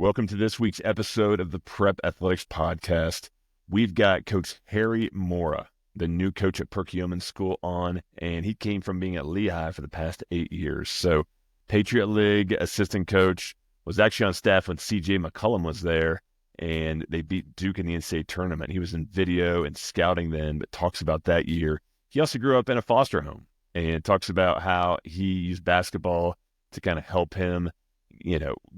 Welcome to this week's episode of the Prep Athletics Podcast. We've got Coach Harry Morra, the new coach at Perkiomen School on, and he came from being at Lehigh for the past 8 years. So Patriot League assistant coach, was actually on staff when CJ McCullum was there, and they beat Duke in the NCAA tournament. He was in video and scouting then, but talks about that year. He also grew up in a foster home and talks about how he used basketball to kind of help him,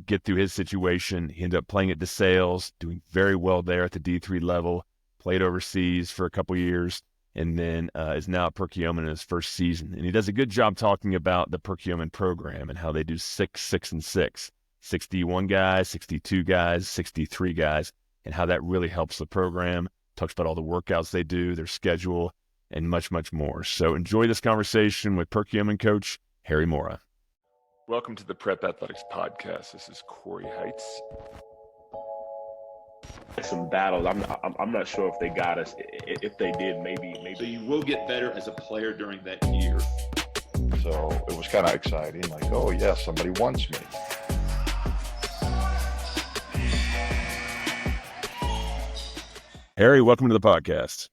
get through his situation. He ended up playing at DeSales, doing very well there at the D3 level, played overseas for a couple years, and then is now at Perkiomen in his first season. And he does a good job talking about the Perkiomen program and how they do 6, 6, and 6. 61 guys, 62 guys, 63 guys, and how that really helps the program. Talks about all the workouts they do, their schedule, and much, much more. So enjoy this conversation with Perkiomen coach Harry Morra. Welcome to the Prep Athletics Podcast. This is Corey Heights. Some battles. I'm not sure if they got us. If they did, maybe. So you will get better as a player during that year. So it was kind of exciting. Like, oh yeah, somebody wants me. Harry, welcome to the podcast.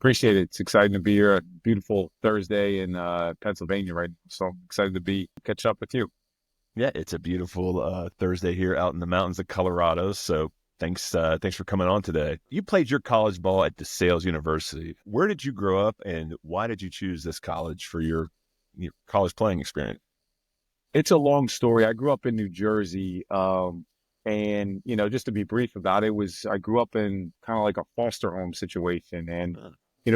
Appreciate it. It's exciting to be here. A beautiful Thursday in Pennsylvania, right? So I'm excited to catch up with you. Yeah, it's a beautiful Thursday here out in the mountains of Colorado. So thanks for coming on today. You played your college ball at DeSales University. Where did you grow up, and why did you choose this college for your college playing experience? It's a long story. I grew up in New Jersey. And, just to be brief about it, I grew up in kind of like a foster home situation. And,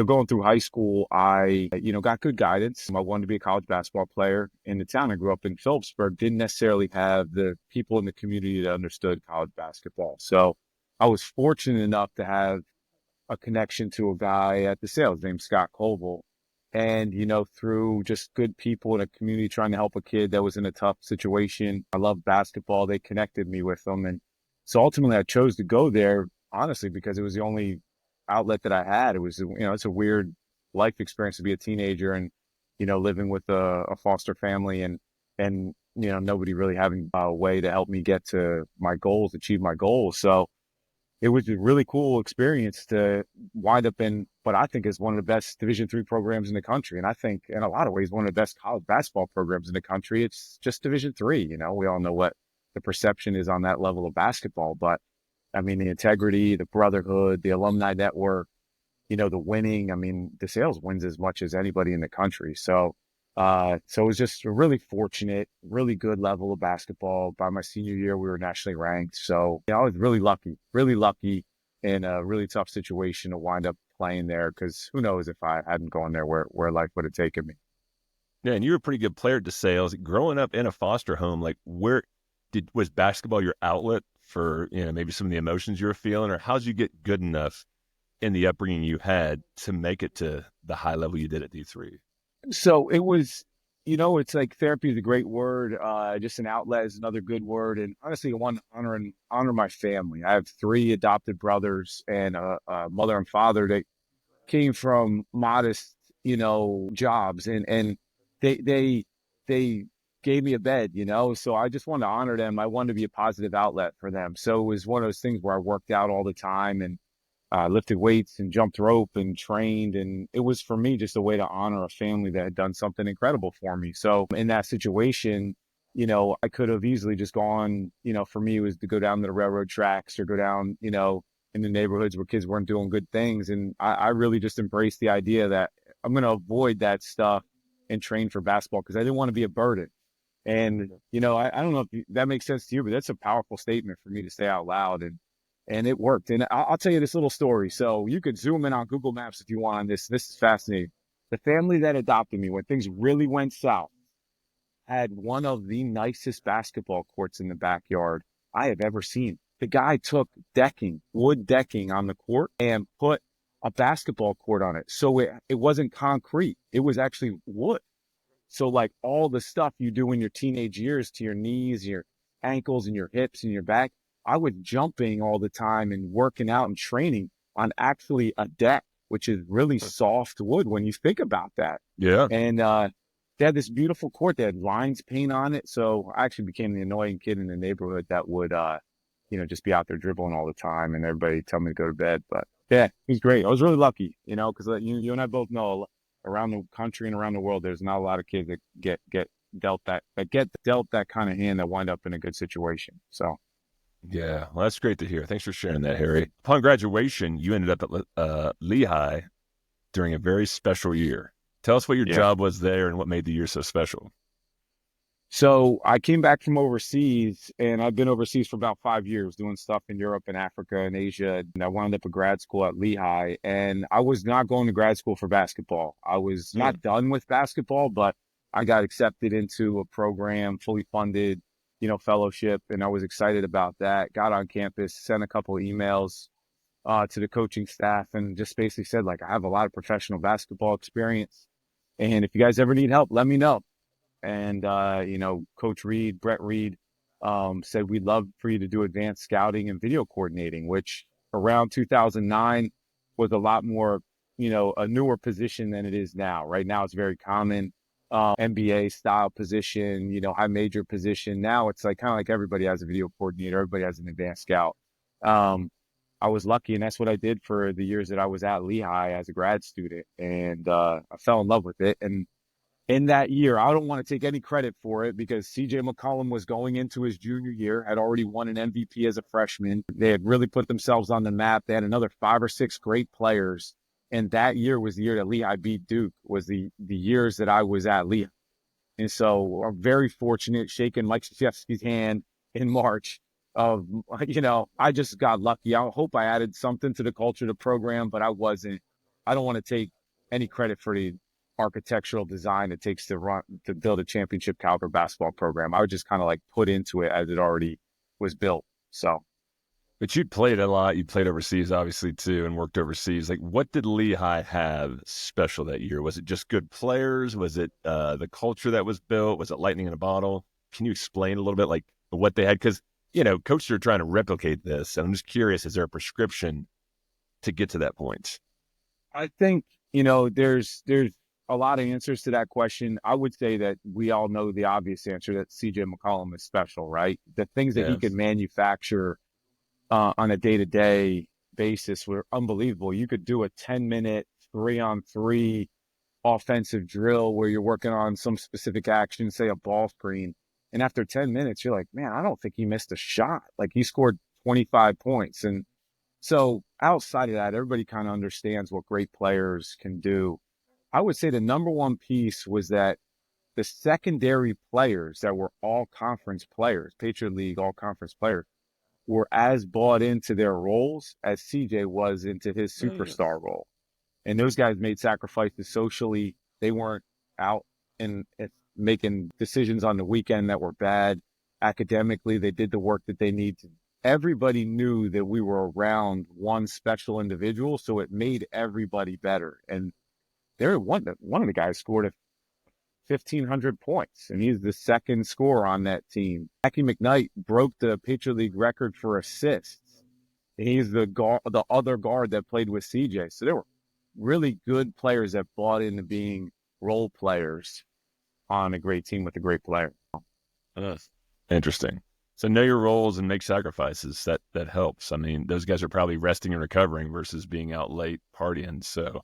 going through high school, I, got good guidance. I wanted to be a college basketball player. In the town I grew up in, Phillipsburg, didn't necessarily have the people in the community that understood college basketball. So I was fortunate enough to have a connection to a guy at DeSales named Scott Colville. And, through just good people in a community trying to help a kid that was in a tough situation. I love basketball. They connected me with them. And so ultimately I chose to go there, honestly, because it was the only outlet that I had. It was, it's a weird life experience to be a teenager and, living with a foster family and nobody really having a way to help me get to my goals, achieve my goals. So it was a really cool experience to wind up in what I think is one of the best Division III programs in the country. And I think in a lot of ways, one of the best college basketball programs in the country. It's just Division III. We all know what the perception is on that level of basketball. But I mean, the integrity, the brotherhood, the alumni network, the winning. DeSales wins as much as anybody in the country. So it was just a really fortunate, really good level of basketball. By my senior year, we were nationally ranked. So I was really lucky in a really tough situation to wind up playing there, because who knows if I hadn't gone there where life would have taken me. Yeah, and you were a pretty good player at DeSales. Growing up in a foster home, like was basketball your outlet for maybe some of the emotions you were feeling, or how'd you get good enough in the upbringing you had to make it to the high level you did at D3? So it was, it's like therapy is a great word. Just an outlet is another good word. And honestly, I want to honor my family. I have 3 adopted brothers and a mother and father that came from modest, jobs, and they gave me a bed, so I just wanted to honor them. I wanted to be a positive outlet for them. So it was one of those things where I worked out all the time and lifted weights and jumped rope and trained. And it was, for me, just a way to honor a family that had done something incredible for me. So in that situation, I could have easily just gone, for me, it was to go down to the railroad tracks or go down, in the neighborhoods where kids weren't doing good things. And I really just embraced the idea that I'm going to avoid that stuff and train for basketball because I didn't want to be a burden. And, I don't know if that makes sense to you, but that's a powerful statement for me to say out loud. And it worked. And I'll tell you this little story. So you could zoom in on Google Maps if you want on this. This is fascinating. The family that adopted me, when things really went south, had one of the nicest basketball courts in the backyard I have ever seen. The guy took wood decking on the court and put a basketball court on it. So it wasn't concrete. It was actually wood. So like all the stuff you do in your teenage years to your knees, your ankles and your hips and your back, I was jumping all the time and working out and training on actually a deck, which is really soft wood when you think about that. Yeah. And they had this beautiful court. They had lines paint on it. So I actually became the annoying kid in the neighborhood that would just be out there dribbling all the time and everybody tell me to go to bed. But yeah, he's great. I was really lucky, because you and I both know around the country and around the world, there's not a lot of kids that get dealt that kind of hand that wind up in a good situation. So. Yeah, well, that's great to hear. Thanks for sharing that, Harry. Upon graduation, you ended up at Lehigh during a very special year. Tell us what your job was there and what made the year so special. So I came back from overseas, and I've been overseas for about 5 years doing stuff in Europe and Africa and Asia. And I wound up at grad school at Lehigh, and I was not going to grad school for basketball. I was not done with basketball, but I got accepted into a program, fully funded, fellowship, and I was excited about that. Got on campus, sent a couple of emails to the coaching staff, and just basically said, like, I have a lot of professional basketball experience, and if you guys ever need help, let me know. And, Coach Brett Reed, said, we'd love for you to do advanced scouting and video coordinating, which around 2009 was a lot more, a newer position than it is now. Right now, it's very common, NBA style position, high major position. Now it's like kind of like everybody has a video coordinator, everybody has an advanced scout. I was lucky, and that's what I did for the years that I was at Lehigh as a grad student. And I fell in love with it. And in that year, I don't want to take any credit for it because CJ McCollum was going into his junior year, had already won an MVP as a freshman. They had really put themselves on the map. They had another 5 or 6 great players. And that year was the year that Lehigh beat Duke, was the years that I was at Lehigh. And so I'm very fortunate, shaking Mike Krzyzewski's hand in March of, I just got lucky. I hope I added something to the culture of the program, but I wasn't. I don't want to take any credit for the architectural design it takes to build a championship caliber basketball program. I was just kind of like put into it as it already was built. So. But you played a lot. You played overseas, obviously, too, and worked overseas. Like, what did Lehigh have special that year? Was it just good players? Was it the culture that was built? Was it lightning in a bottle? Can you explain a little bit, like, what they had? Because, coaches are trying to replicate this. And I'm just curious, is there a prescription to get to that point? I think, there's a lot of answers to that question. I would say that we all know the obvious answer, that CJ McCollum is special, right? The things that he could manufacture on a day-to-day basis were unbelievable. You could do a 10-minute 3-on-3 offensive drill where you're working on some specific action, say a ball screen. And after 10 minutes, you're like, man, I don't think he missed a shot. Like, he scored 25 points. And so outside of that, everybody kind of understands what great players can do. I would say the number one piece was that the secondary players that were all conference players, Patriot League, all conference players, were as bought into their roles as CJ was into his superstar role. And those guys made sacrifices socially. They weren't out and making decisions on the weekend that were bad. Academically, they did the work that they need to. Everybody knew that we were around one special individual, so it made everybody better. And one of the guys scored 1,500 points, and he's the second scorer on that team. Mackie McKnight broke the Patriot League record for assists. He's the other guard that played with CJ. So there were really good players that bought into being role players on a great team with a great player. Interesting. So know your roles and make sacrifices. That helps. I mean, those guys are probably resting and recovering versus being out late partying. So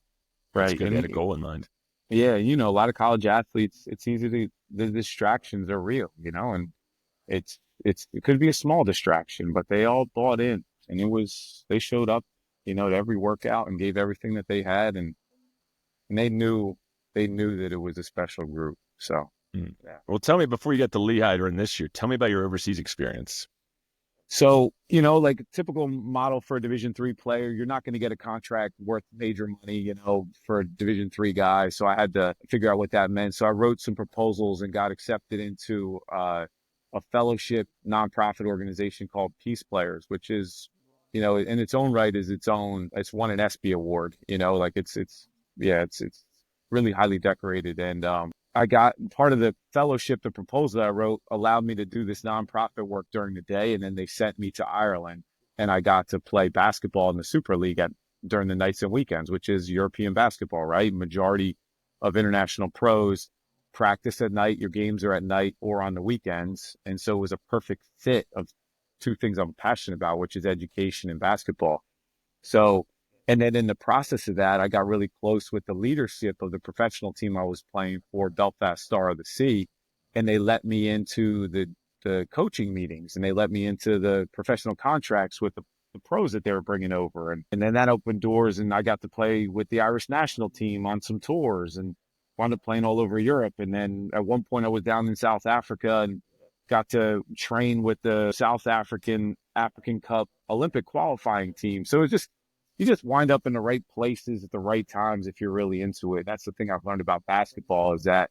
that's good. They had a goal in mind. Yeah, a lot of college athletes, it's easy the distractions are real, and it could be a small distraction, but they all bought in, and they showed up, to every workout and gave everything that they had, and they knew that it was a special group. So, yeah. Well, tell me, before you get to Lehigh during this year, tell me about your overseas experience. So, like a typical model for a Division III player, you're not going to get a contract worth major money, for a Division III guy. So I had to figure out what that meant. So I wrote some proposals and got accepted into a fellowship nonprofit organization called Peace Players, which is, in its own right it's won an ESPY award, like it's really highly decorated. And I got part of the fellowship. The proposal I wrote allowed me to do this nonprofit work during the day. And then they sent me to Ireland, and I got to play basketball in the Superleague during the nights and weekends, which is European basketball, right? Majority of international pros practice at night. Your games are at night or on the weekends. And so it was a perfect fit of two things I'm passionate about, which is education and basketball. So, and then in the process of that, I got really close with the leadership of the professional team I was playing for, Belfast Star of the Sea, and they let me into the coaching meetings, and they let me into the professional contracts with the pros that they were bringing over. And then that opened doors, and I got to play with the Irish national team on some tours and wound up playing all over Europe. And then at one point I was down in South Africa and got to train with the South African Cup Olympic qualifying team. So it's just, you just wind up in the right places at the right times if you're really into it. That's the thing I've learned about basketball is that,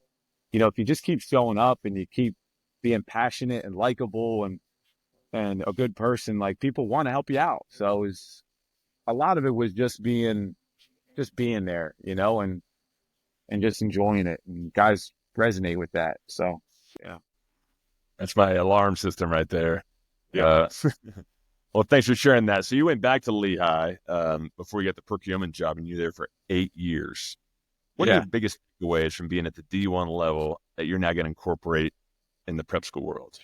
if you just keep showing up and you keep being passionate and likable and a good person, like people want to help you out. So a lot of it was just being there, and just enjoying it. And guys resonate with that. So, yeah. That's my alarm system right there. Yeah. Well, thanks for sharing that. So you went back to Lehigh before you got the Perkiomen job, and you were there for 8 years. What are your biggest takeaways from being at the D1 level that you're now going to incorporate in the prep school world?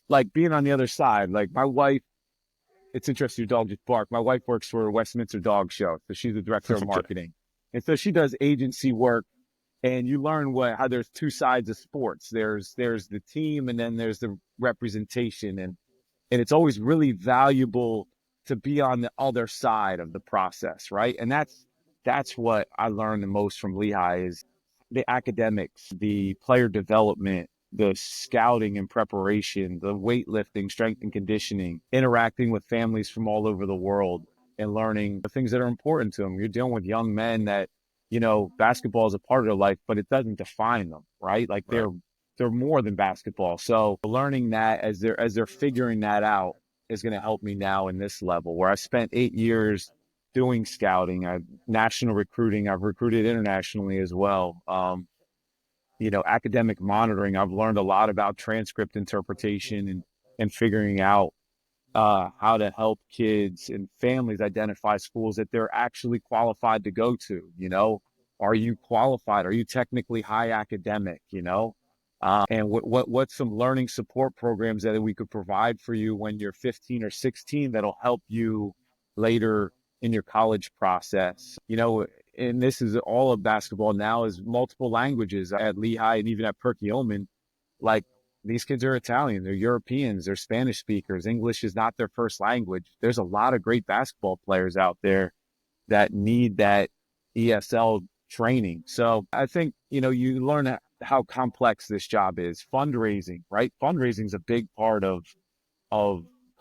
Like being on the other side, like my wife, it's interesting, your dog just barked. My wife works for Westminster Dog Show, so she's the director of marketing. And so she does agency work, and you learn how there's two sides of sports. There's the team, and then there's the representation. And it's always really valuable to be on the other side of the process, right? And that's what I learned the most from Lehigh is the academics, the player development, the scouting and preparation, the weightlifting, strength and conditioning, interacting with families from all over the world and learning the things that are important to them. You're dealing with young men that, basketball is a part of their life, but it doesn't define them, right? Like they're more than basketball. So learning that as they're figuring that out is going to help me now in this level where I spent 8 years doing scouting, national recruiting. I've recruited internationally as well. Academic monitoring. I've learned a lot about transcript interpretation and figuring out how to help kids and families identify schools that they're actually qualified to go to. Are you qualified? Are you technically high academic? And what's some learning support programs that we could provide for you when you're 15 or 16 that'll help you later in your college process? And this is all of basketball now is multiple languages at Lehigh and even at Perkiomen. Like these kids are Italian, they're Europeans, they're Spanish speakers. English is not their first language. There's a lot of great basketball players out there that need that ESL training. So I think, you learn how complex this job is. Fundraising, right? Fundraising is a big part of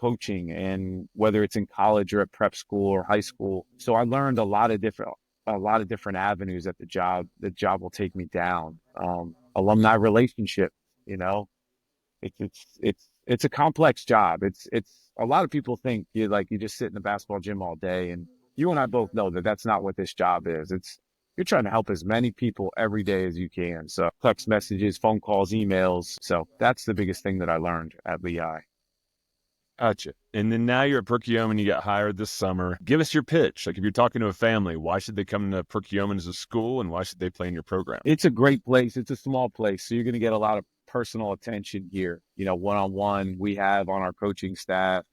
coaching, and whether it's in college or at prep school or high school. So I learned a lot of different avenues that the job will take me down. Alumni relationship, it's a complex job. It's a lot of people think you just sit in the basketball gym all day, and you and I both know that that's not what this job is. You're trying to help as many people every day as you can. So text messages, phone calls, emails. So that's the biggest thing that I learned at Lehigh. Gotcha. And then now you're at Perkiomen, you got hired this summer. Give us your pitch. Like if you're talking to a family, why should they come to Perkiomen as a school and why should they play in your program? It's a great place. It's a small place. So you're going to get a lot of personal attention here. One-on-one, we have on our coaching staff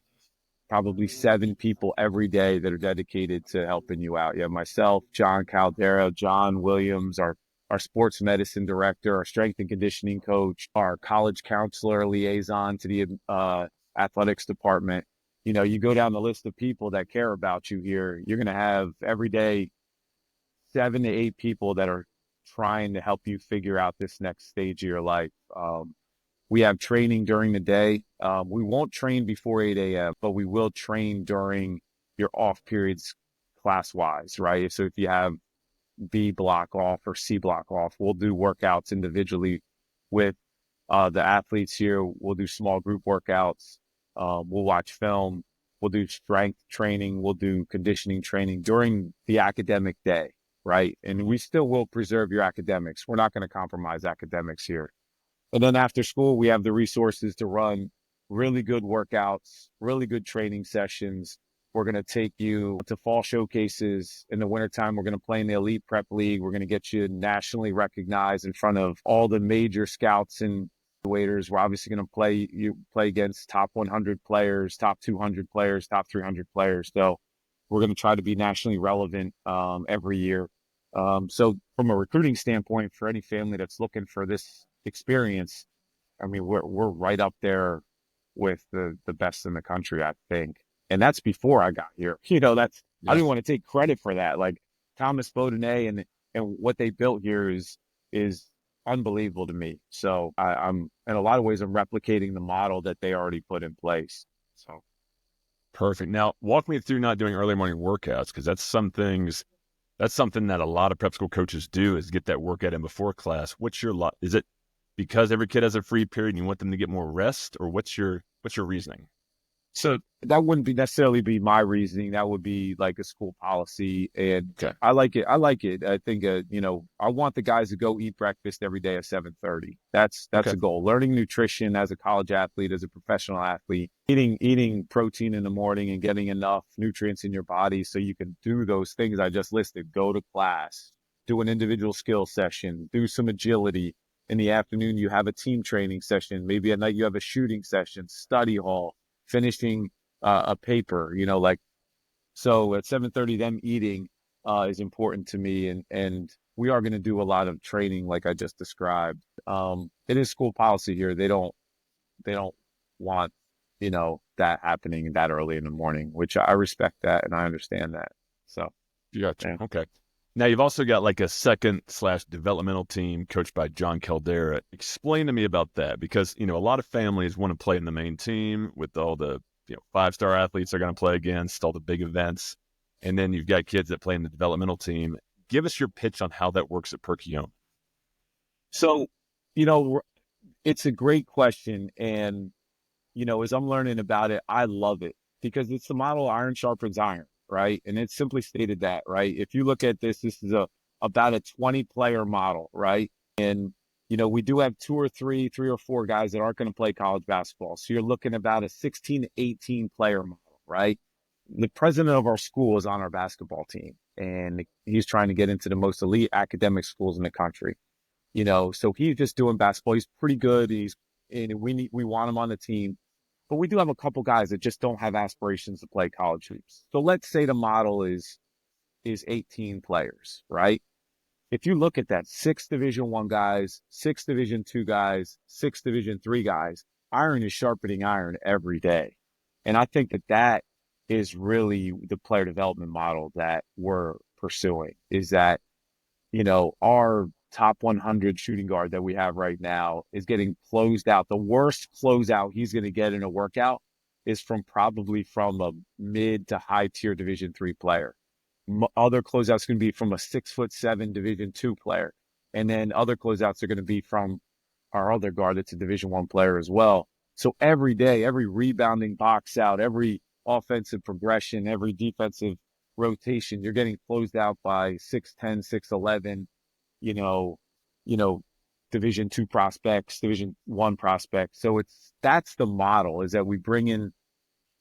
probably 7 people every day that are dedicated to helping you out. You have myself, John Caldera, John Williams, our sports medicine director, our strength and conditioning coach, our college counselor liaison to the athletics department. You go down the list of people that care about you here. You're going to have every day 7 to 8 people that are trying to help you figure out this next stage of your life. We have training during the day. We won't train before 8 a.m., but we will train during your off periods class-wise, right? So if you have B block off or C block off, we'll do workouts individually with the athletes here. We'll do small group workouts. We'll watch film. We'll do strength training. We'll do conditioning training during the academic day, right? And we still will preserve your academics. We're not going to compromise academics here. And then after school, we have the resources to run really good workouts, really good training sessions. We're going to take you to fall showcases. In the wintertime, we're going to play in the Elite Prep League. We're going to get you nationally recognized in front of all the major scouts and We're obviously going to play against top 100 players, top 200 players, top 300 players. So we're going to try to be nationally relevant every year. So from a recruiting standpoint, for any family that's looking for this experience, I mean, we're right up there with the best in the country, I think. And that's before I got here. I didn't want to take credit for that. Like Thomas Beaudenay and what they built here is unbelievable to me. So I'm in a lot of ways I'm replicating the model that they already put in place. So Perfect. Now, walk me through not doing early morning workouts, because that's something that a lot of prep school coaches do, is get that workout in before class. What's your is it because every kid has a free period and you want them to get more rest, or what's your reasoning? So that wouldn't necessarily be my reasoning. That would be like a school policy. And Okay. I like it. I think, I want the guys to go eat breakfast every day at 7:30. That's Okay. a goal. Learning nutrition as a college athlete, as a professional athlete, eating protein in the morning and getting enough nutrients in your body so you can do those things I just listed. Go to class, do an individual skill session, do some agility. In the afternoon, you have a team training session. Maybe at night you have a shooting session, study hall, finishing a paper, so at 7:30, them eating is important to me. And we are going to do a lot of training, like I just described. It is school policy here. They don't want, that happening that early in the morning, which I respect that. And I understand that. So, Gotcha. yeah. Okay. Now, you've also got like a second/developmental team coached by John Caldera. Explain to me about that, because, a lot of families want to play in the main team with all the, 5-star athletes they're going to play against, all the big events. And then you've got kids that play in the developmental team. Give us your pitch on how that works at Perkiomen. So, it's a great question. And, as I'm learning about it, I love it because it's the model iron sharpens iron, right? And it's simply stated that, right? If you look at this is about a 20-player model, right? And, we do have three or four guys that aren't going to play college basketball. So you're looking about a 16 to 18 player model, right? The president of our school is on our basketball team, and he's trying to get into the most elite academic schools in the country. So he's just doing basketball. He's pretty good. We want him on the team. But we do have a couple guys that just don't have aspirations to play college hoops. So let's say the model is 18 players, right? If you look at that, 6 Division I guys, 6 Division II guys, 6 Division III guys, iron is sharpening iron every day. And I think that is really the player development model that we're pursuing, is that, our top 100 shooting guard that we have right now is getting closed out. The worst closeout he's going to get in a workout is probably from a mid to high tier Division III player. Other closeouts going to be from a 6'7" Division II player. And then other closeouts are going to be from our other guard that's a Division I player as well. So every day, every rebounding box out, every offensive progression, every defensive rotation, you're getting closed out by 6'10", 6'11", Division II prospects, Division I prospects. So that's the model, is that we bring in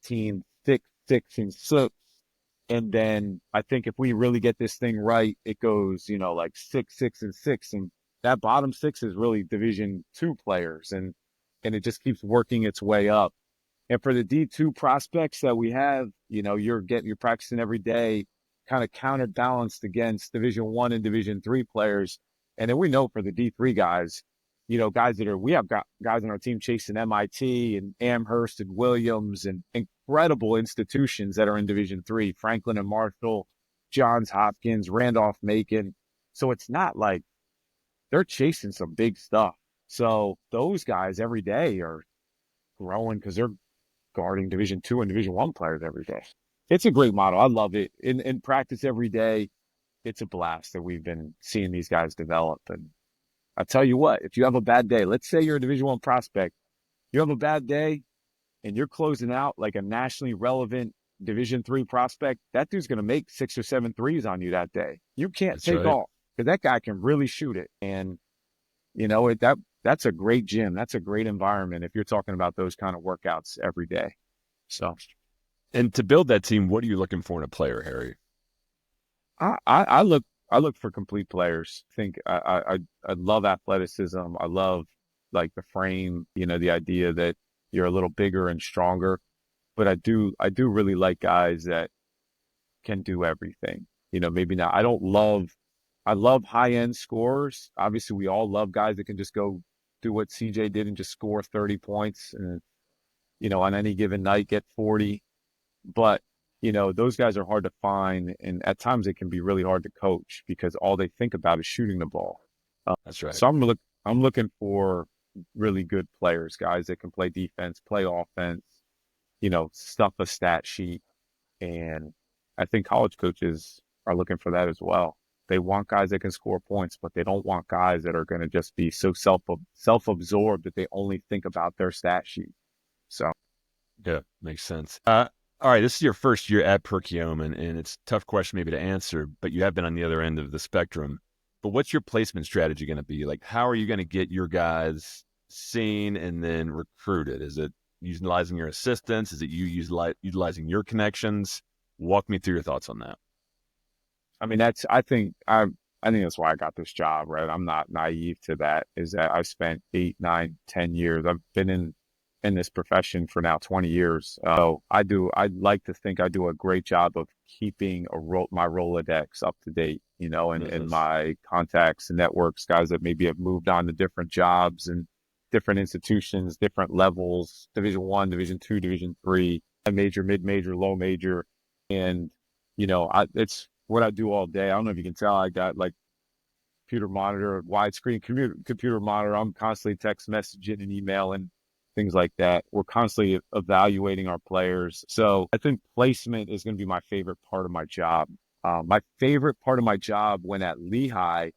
team 6, 6, and 6. And then I think if we really get this thing right, it goes, like 6, 6, and 6. And that bottom 6 is really Division II players. And it just keeps working its way up. And for the D2 prospects that we have, you're practicing every day, kind of counterbalanced against Division I and Division III players. And then we know for the D3 guys, guys we have got guys on our team chasing MIT and Amherst and Williams and incredible institutions that are in Division III, Franklin and Marshall, Johns Hopkins, Randolph-Macon. So it's not like they're chasing some big stuff. So those guys every day are growing because they're guarding Division II and Division I players every day. It's a great model. I love it. In practice every day, it's a blast that we've been seeing these guys develop. And I tell you what, if you have a bad day, let's say you're a Division I prospect, you have a bad day and you're closing out like a nationally relevant Division III prospect, that dude's going to make 6 or 7 threes on you that day. You can't take off because that guy can really shoot it. And, that's a great gym. That's a great environment if you're talking about those kind of workouts every day. So, And to build that team, what are you looking for in a player, Harry? I look for complete players. I love athleticism. I love, like the frame, the idea that you're a little bigger and stronger. But I do really like guys that can do everything. Maybe not. I love high end scorers. Obviously, we all love guys that can just go do what CJ did and just score 30 points and, on any given night get 40. But, those guys are hard to find. And at times it can be really hard to coach because all they think about is shooting the ball. That's right. So I'm looking for really good players, guys that can play defense, play offense, stuff a stat sheet. And I think college coaches are looking for that as well. They want guys that can score points, but they don't want guys that are going to just be so self-absorbed that they only think about their stat sheet. So, yeah, makes sense. All right, this is your first year at Perkiomen, and it's a tough question maybe to answer, but you have been on the other end of the spectrum. But what's your placement strategy going to be? Like, how are you going to get your guys seen and then recruited? Is it utilizing your assistants? Is it you utilizing your connections? Walk me through your thoughts on that. I mean, I think that's why I got this job, right? I'm not naive to that, is that I've spent 8, 9, 10 years. I've been in this profession for now 20 years. So I'd like to think I do a great job of keeping my Rolodex up to date, and my contacts and networks, guys that maybe have moved on to different jobs and different institutions, different levels, Division I, Division II, Division III, high major, mid-major, low major. And, it's what I do all day. I don't know if you can tell, I got like computer monitor, widescreen computer monitor. I'm constantly text messaging and emailing, things like that. We're constantly evaluating our players. So I think placement is going to be my favorite part of my job. My favorite part of my job when at Lehigh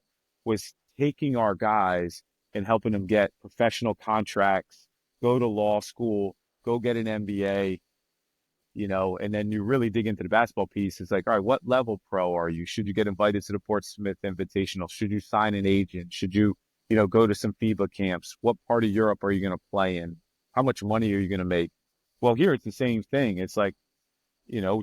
was taking our guys and helping them get professional contracts, go to law school, go get an MBA, and then you really dig into the basketball piece. It's like, all right, what level pro are you? Should you get invited to the Portsmouth Invitational? Should you sign an agent? Should you, go to some FIBA camps? What part of Europe are you going to play in? How much money are you going to make? Well, here it's the same thing. It's like,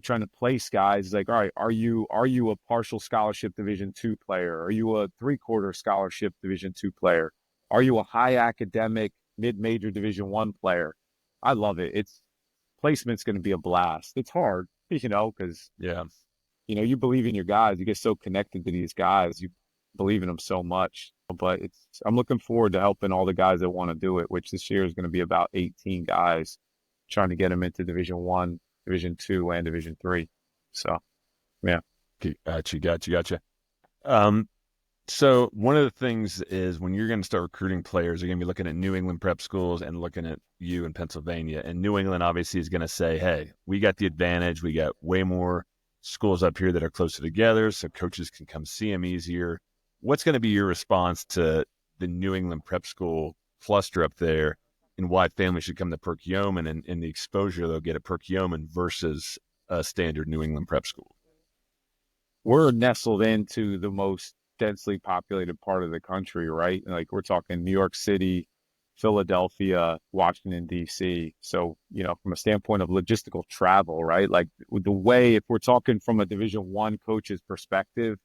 trying to place guys. It's like, all right, are you a partial scholarship Division II player? Are you a 3/4 scholarship Division II player? Are you a high academic mid-major Division I player? I love it. Placement's going to be a blast. It's hard, because, you believe in your guys. You get so connected to these guys. You believe in them so much. But I'm looking forward to helping all the guys that want to do it, which this year is going to be about 18 guys, trying to get them into Division I, Division II, and Division III. So, yeah. Gotcha. So one of the things is when you're going to start recruiting players, you're going to be looking at New England prep schools and looking at you in Pennsylvania. And New England obviously is going to say, hey, we got the advantage. We got way more schools up here that are closer together, so coaches can come see them easier. What's going to be your response to the New England prep school cluster up there and why families should come to Perkiomen and the exposure they'll get at Perkiomen versus a standard New England prep school? We're nestled into the most densely populated part of the country, right? Like we're talking New York City, Philadelphia, Washington, D.C. So, from a standpoint of logistical travel, right? Like the way, if we're talking from a Division I coach's perspective,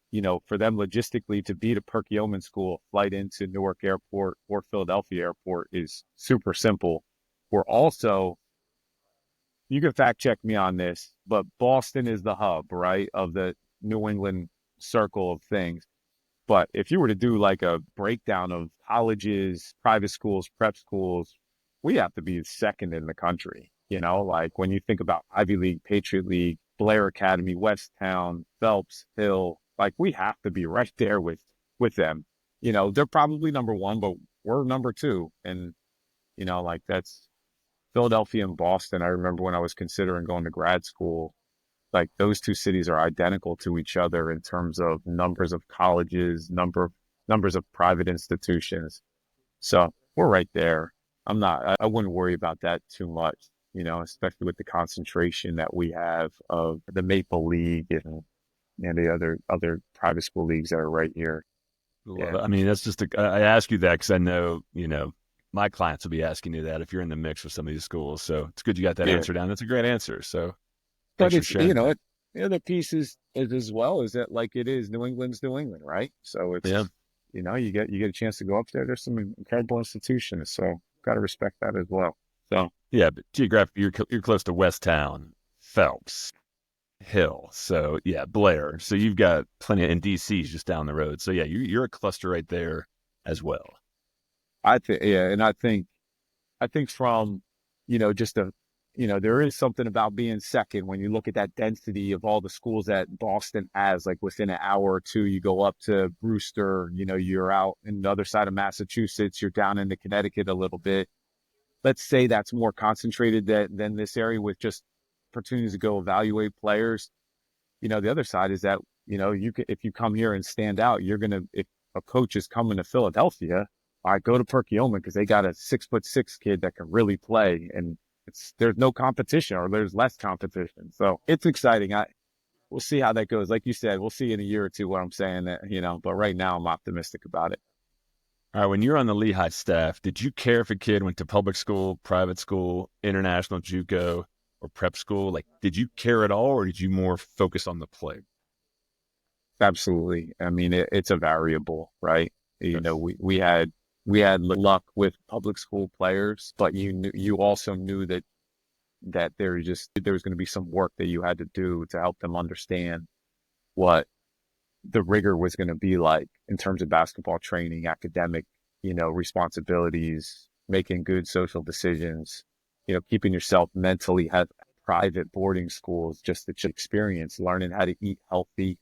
for them logistically to be to Perkiomen school, flight into Newark Airport or Philadelphia Airport is super simple. We're also, you can fact check me on this, but Boston is the hub, right, of the New England circle of things. But if you were to do like a breakdown of colleges, private schools, prep schools, we have to be second in the country. Like when you think about Ivy League, Patriot League, Blair Academy, Westtown, Phelps, Hill, like we have to be right there with them. They're probably number one, but we're number two. And, like that's Philadelphia and Boston. I remember when I was considering going to grad school, like those two cities are identical to each other in terms of numbers of colleges, numbers of private institutions. So we're right there. I wouldn't worry about that too much, especially with the concentration that we have of the Maple League and the other private school leagues that are right here. Yeah. I mean, that's just, I ask you that because I know, my clients will be asking you that if you're in the mix with some of these schools. So it's good you got that answer down. That's a great answer. So. But it's, the piece is as well is that like it is New England's New England, right? So it's, you get a chance to go up there. There's some incredible institutions, so got to respect that as well. So Yeah, but geographically, you're close to West Town, Phelps, Hill. So yeah, Blair. So you've got plenty and DC's just down the road. So yeah, you're a cluster right there as well. I think, yeah, and I think from, just there is something about being second when you look at that density of all the schools that Boston has, like within an hour or two, you go up to Brewster, you're out in the other side of Massachusetts, you're down into Connecticut a little bit. Let's say that's more concentrated than this area with just opportunities to go evaluate players. The other side is that, if you come here and stand out, if a coach is coming to Philadelphia, I go to Perkiomen because they got a 6'6" kid that can really play, and there's no competition or there's less competition. So it's exciting. We'll see how that goes. Like you said, we'll see in a year or two what I'm saying that, but right now I'm optimistic about it. All right, when you're on the Lehigh staff, did you care if a kid went to public school, private school, international JUCO, or prep school? Like, did you care at all, or did you more focus on the play? Absolutely. I mean, it's a variable, right? We had luck with public school players, but you also knew that there was going to be some work that you had to do to help them understand what the rigor was going to be like in terms of basketball training, academic, responsibilities, making good social decisions, keeping yourself mentally have private boarding schools, just the experience, learning how to eat healthy,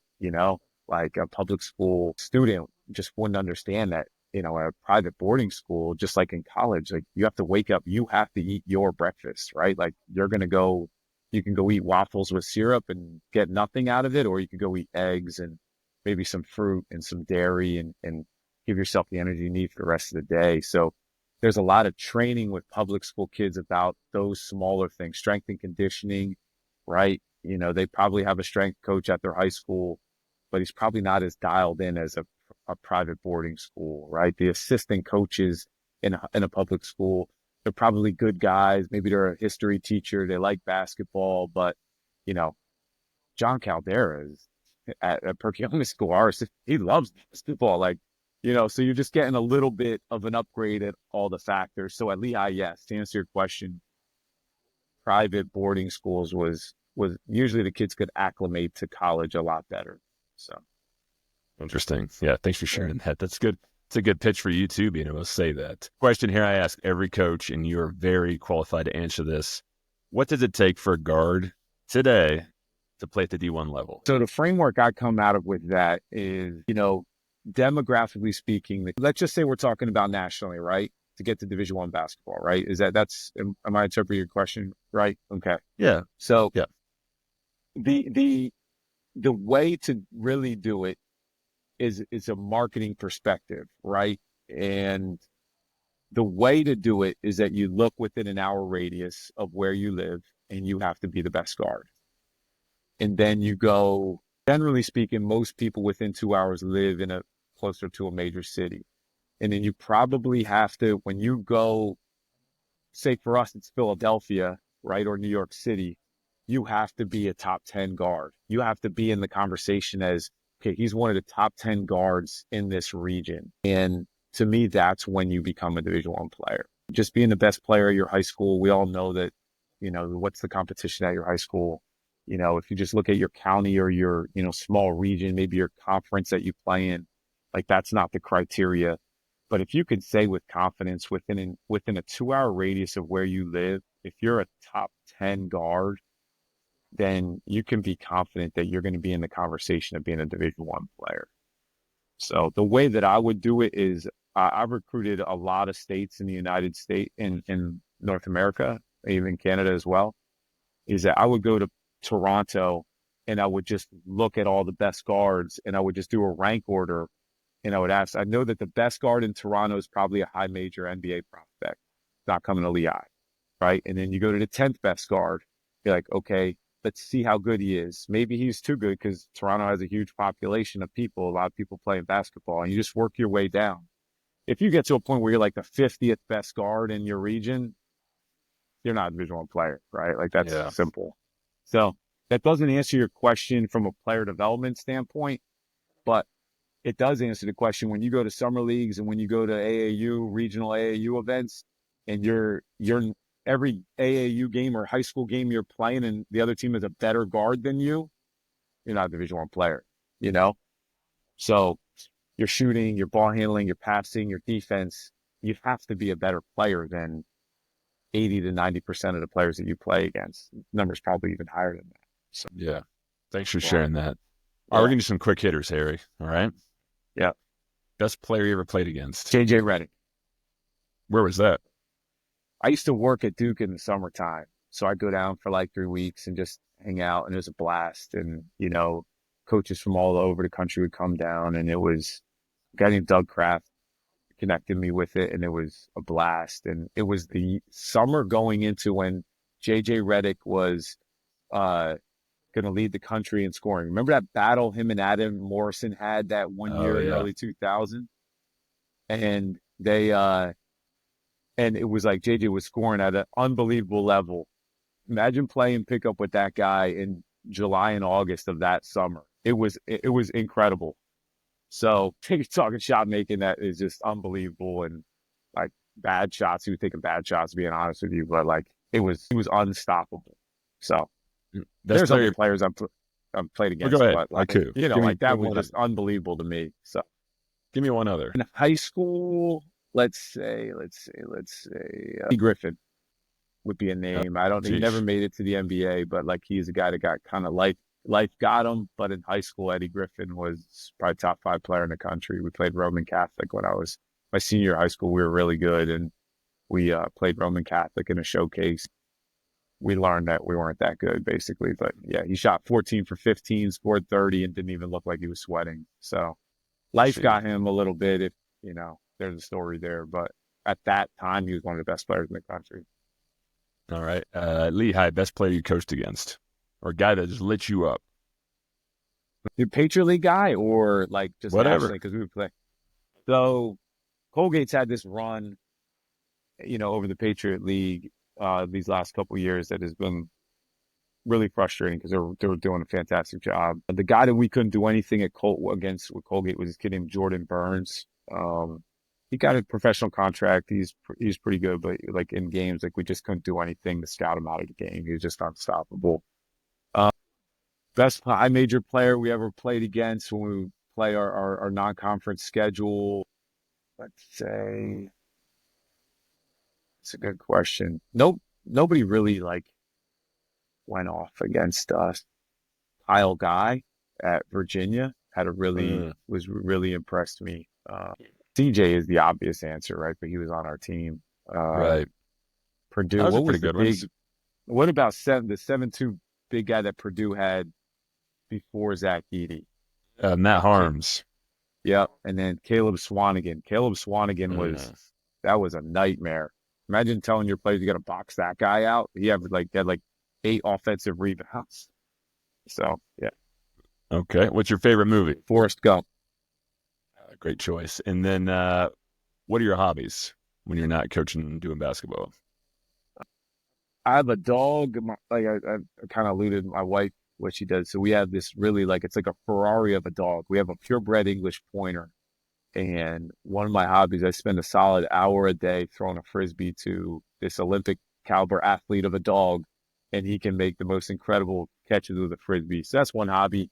like a public school student just wouldn't understand that, at a private boarding school, just like in college, like you have to wake up, you have to eat your breakfast, right? Like you can go eat waffles with syrup and get nothing out of it, or you can go eat eggs and maybe some fruit and some dairy and give yourself the energy you need for the rest of the day. So there's a lot of training with public school kids about those smaller things, strength and conditioning, right? They probably have a strength coach at their high school, but he's probably not as dialed in as a private boarding school, right? The assistant coaches in a public school, they're probably good guys. Maybe they're a history teacher. They like basketball, but, John Caldera is at Perkiomen School. He loves basketball. Like, so you're just getting a little bit of an upgrade at all the factors. So at Lehigh, yes, to answer your question, private boarding schools was usually the kids could acclimate to college a lot better. So interesting. Yeah, thanks for sharing that. That's good. It's a good pitch for you too, being able to say that. Question here I ask every coach, and you're very qualified to answer this. What does it take for a guard today to play at the D1 level? So the framework I come out of with that is, demographically speaking, let's just say we're talking about nationally, right? To get to Division I basketball, right? Am I interpreting your question right? Okay. Yeah. So yeah, the way to really do it is a marketing perspective, right? And the way to do it is that you look within an hour radius of where you live and you have to be the best guard. And then you go, generally speaking, most people within 2 hours live closer to a major city. And then you probably have to, when you go, say for us, it's Philadelphia, right? Or New York City, you have to be a top 10 guard. You have to be in the conversation as, okay, he's one of the top 10 guards in this region. And to me, that's when you become a Division I player. Just being the best player at your high school, we all know that, what's the competition at your high school? If you just look at your county or your, small region, maybe your conference that you play in, like that's not the criteria. But if you could say with confidence within a 2 hour radius of where you live, if you're a top 10 guard, then you can be confident that you're going to be in the conversation of being a Division I player. So the way that I would do it is I've recruited a lot of states in the United States, in North America, even Canada as well, is that I would go to Toronto and I would just look at all the best guards and I would just do a rank order. And I would ask, I know that the best guard in Toronto is probably a high major NBA prospect, not coming to Lehigh, right? And then you go to the 10th best guard. You're like, okay, let's see how good he is. Maybe he's too good because Toronto has a huge population of people, a lot of people playing basketball, and you just work your way down. If you get to a point where you're like the 50th best guard in your region, you're not a Division I player, right? Like that's simple. So that doesn't answer your question from a player development standpoint, but it does answer the question when you go to summer leagues and when you go to AAU, regional AAU events, and you're every AAU game or high school game you're playing and the other team is a better guard than you're not a Division I player, you know? So your shooting, your ball handling, your passing, your defense, you have to be a better player than 80 to 90% of the players that you play against. Numbers probably even higher than that. So, Yeah. Thanks for sharing that. Yeah. All right, we're going to do some quick hitters, Harry. All right? Yeah. Best player you ever played against? JJ Redick. Where was that? I used to work at Duke in the summertime. So I'd go down for like 3 weeks and just hang out, and it was a blast. And, you know, coaches from all over the country would come down, and it was a guy named Doug Kraft connected me with it, and it was a blast. And it was the summer going into when JJ Redick was going to lead the country in scoring. Remember that battle him and Adam Morrison had that one year in early 2000? And they and it was like JJ was scoring at an unbelievable level. Imagine playing pickup with that guy in July and August of that summer. It was incredible. So talking shot making, that is just unbelievable. And like bad shots, he was taking bad shots, being honest with you, but like it was unstoppable. So there's other players I've played against, go ahead. but like, you know, like that was just unbelievable to me. So give me one other. in high school, let's say Eddie Griffin would be a name. I don't think he never made it to the NBA, but like he's a guy that got kind of life got him. But in high school, Eddie Griffin was probably top 5 player in the country. We played Roman Catholic when I was my senior year of high school. We were really good, and we played Roman Catholic in a showcase. We learned that we weren't that good, basically. But yeah, he shot 14 for 15, scored 30, and didn't even look like he was sweating. So life got him a little bit, if you know, there's a story there. But at that time, he was one of the best players in the country. All right. Lehigh, best player you coached against, or a guy that just lit you up? The Patriot League guy, or like just whatever, because we would play. So Colgate's had this run, you know, over the Patriot League these last couple of years that has been really frustrating because they were doing a fantastic job. The guy that we couldn't do anything against with Colgate was this kid named Jordan Burns. He got a professional contract. He's pretty good, but like in games, like we just couldn't do anything to scout him out of the game. He was just unstoppable. Best high major player we ever played against when we play our non-conference schedule. Let's say it's a good question. Nobody really like went off against us. Kyle Guy at Virginia had a was really impressed me. CJ is the obvious answer, right? But he was on our team. Right. Purdue. That was what a pretty good one. What about the 7'2" big guy that Purdue had before Zach Edey? Matt Harms. Yep. And then Caleb Swanigan. Caleb Swanigan that was a nightmare. Imagine telling your players you got to box that guy out. He had like 8 offensive rebounds. So yeah. Okay. What's your favorite movie? Forrest Gump. Great choice. And then what are your hobbies when you're not coaching and doing basketball? I have a dog. I kind of alluded to my wife, what she does. So we have this really it's like a Ferrari of a dog. We have a purebred English pointer. And one of my hobbies, I spend a solid hour a day throwing a Frisbee to this Olympic caliber athlete of a dog. And he can make the most incredible catches with a Frisbee. So that's one hobby.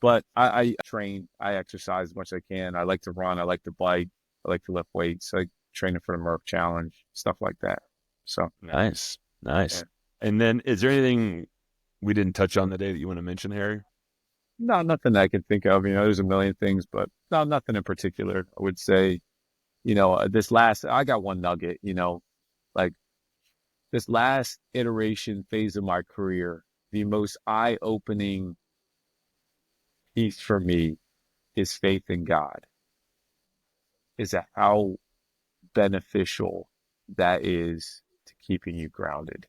But I train, I exercise as much as I can. I like to run, I like to bike, I like to lift weights, I like training for the Murph Challenge, stuff like that. So nice. Yeah. And then is there anything we didn't touch on today that you want to mention, Harry? No, nothing I can think of. You know, there's a million things, but no, nothing in particular. I would say, you know, I got one nugget, you know, like this last iteration phase of my career, the most eye-opening piece for me is faith in God. Is that how beneficial that is to keeping you grounded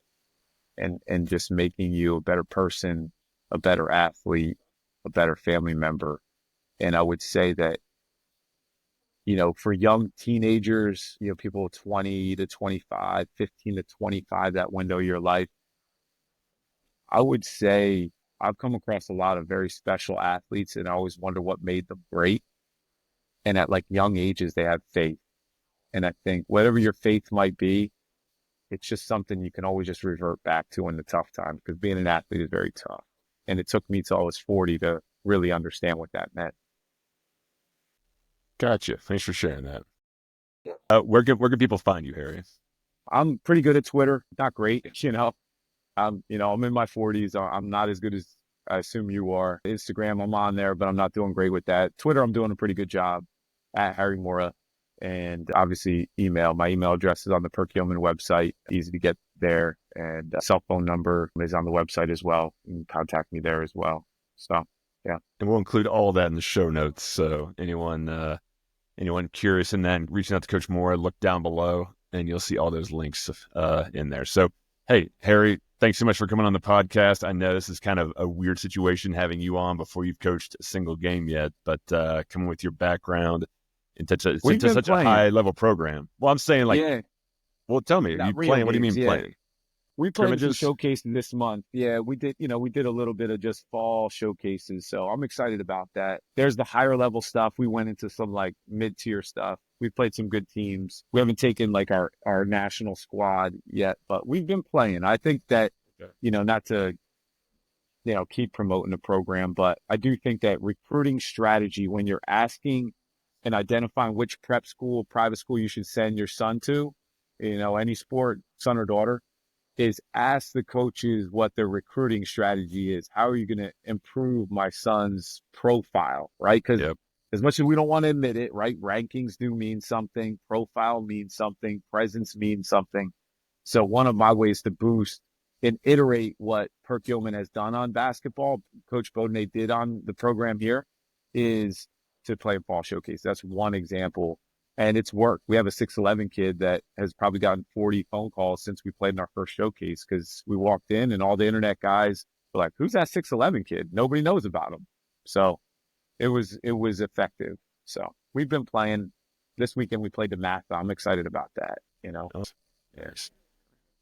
and just making you a better person, a better athlete, a better family member. And I would say that, you know, for young teenagers, you know, people 20 to 25, 15 to 25, that window of your life, I would say I've come across a lot of very special athletes, and I always wonder what made them great. And at like young ages, they have faith. And I think whatever your faith might be, it's just something you can always just revert back to in the tough times, because being an athlete is very tough. And it took me till I was 40 to really understand what that meant. Gotcha. Thanks for sharing that. Where can people find you, Harry? I'm pretty good at Twitter. Not great, I'm in my 40s. I'm not as good as I assume you are. Instagram, I'm on there, but I'm not doing great with that. Twitter, I'm doing a pretty good job at Harry Morra. And obviously email. My email address is on the Perkiomen website. Easy to get there. And cell phone number is on the website as well. You can contact me there as well. So, yeah. And we'll include all of that in the show notes. So anyone curious in that, reaching out to Coach Morra, look down below and you'll see all those links in there. So, hey, Harry, thanks so much for coming on the podcast. I know this is kind of a weird situation having you on before you've coached a single game yet, but coming with your background into such a high level program. Well, I'm saying well, tell me, you playing? What do you mean playing? We played some showcasing this month. Yeah, we did a little bit of just fall showcases. So I'm excited about that. There's the higher level stuff. We went into some like mid-tier stuff. We played some good teams. We haven't taken like our national squad yet, but we've been playing. I think that, not to, keep promoting the program, but I do think that recruiting strategy, when you're asking and identifying which prep school, private school you should send your son to, any sport, son or daughter, is ask the coaches what their recruiting strategy is. How are you going to improve my son's profile, right? Because as much as we don't want to admit it, right, rankings do mean something, profile means something, presence means something. So one of my ways to boost and iterate what Perkiomen has done on basketball, Coach Beaudenay did on the program here, is to play a fall showcase. That's one example. And it's worked. We have a 6'11" kid that has probably gotten 40 phone calls since we played in our first showcase, because we walked in and all the internet guys were like, who's that 6'11" kid? Nobody knows about him. So it was effective. So we've been playing. This weekend we played the math. I'm excited about that, Yes.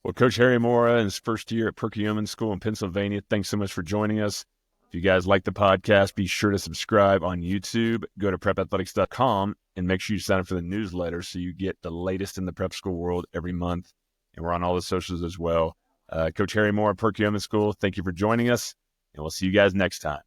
Well, Coach Harry Morra in his first year at Perkiomen School in Pennsylvania, thanks so much for joining us. If you guys like the podcast, be sure to subscribe on YouTube. Go to prepathletics.com and make sure you sign up for the newsletter so you get the latest in the prep school world every month. And we're on all the socials as well. Coach Harry Morra, Perkiomen School, thank you for joining us, and we'll see you guys next time.